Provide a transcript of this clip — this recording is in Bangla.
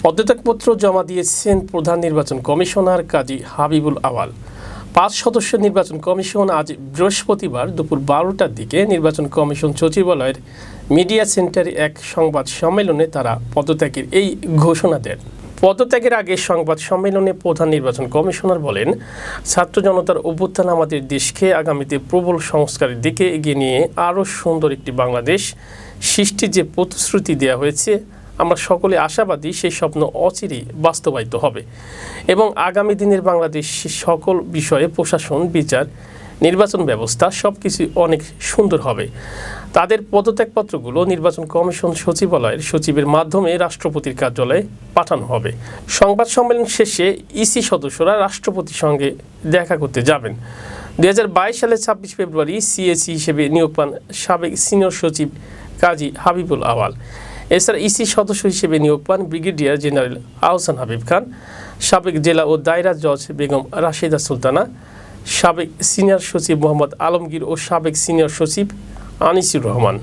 পদত্যাগপত্র জমা দিয়েছেন প্রধান নির্বাচন কমিশনার কাজী হাবিবুল আওয়াল। 5 সদস্যের নির্বাচন কমিশন আজ বৃহস্পতিবার দুপুর 12টার দিকে নির্বাচন কমিশন সচিবালয়ের মিডিয়া সেন্টারে এক সংবাদ সম্মেলনে তারা পদত্যাগের এই ঘোষণা দেন। পদত্যাগের আগে সংবাদ সম্মেলনে প্রধান নির্বাচন কমিশনার বলেন, ছাত্র জনতার অভ্যুত্থান আমাদের দেশকে আগামীতে প্রবল সংস্কারের দিকে এগিয়ে নিয়ে আরও সুন্দর একটি বাংলাদেশ সৃষ্টির যে প্রতিশ্রুতি দেওয়া হয়েছে, আমরা সকলে আশাবাদী সেই স্বপ্ন অচিরেই বাস্তবায়িত হবে এবং আগামী দিনের বাংলাদেশ সকল বিষয়ে প্রশাসন, বিচার, নির্বাচন ব্যবস্থা সব কিছু অনেক সুন্দর হবে। তাদের পদত্যাগপত্রগুলো নির্বাচন কমিশন সচিবালয়ের সচিবের মাধ্যমে রাষ্ট্রপতির কার্যালয়ে পাঠানো হবে। সংবাদ সম্মেলন শেষে ইসি সদস্যরা রাষ্ট্রপতির সঙ্গে দেখা করতে যাবেন। 2022 সালের 26 ফেব্রুয়ারি সিএসি হিসেবে নিয়োগ পান সাবেক সিনিয়র সচিব কাজী হাবিবুল আওয়াল। এছাড়া ইসি সদস্য হিসেবে নিয়োগ পান ব্রিগেডিয়ার জেনারেল আহসান হাবিব খান, সাবেক জেলা ও দায়রা জজ বেগম রাশেদা সুলতানা, সাবেক সিনিয়র সচিব মোহাম্মদ আলমগীর ও সাবেক সিনিয়র সচিব আনিসুর রহমান।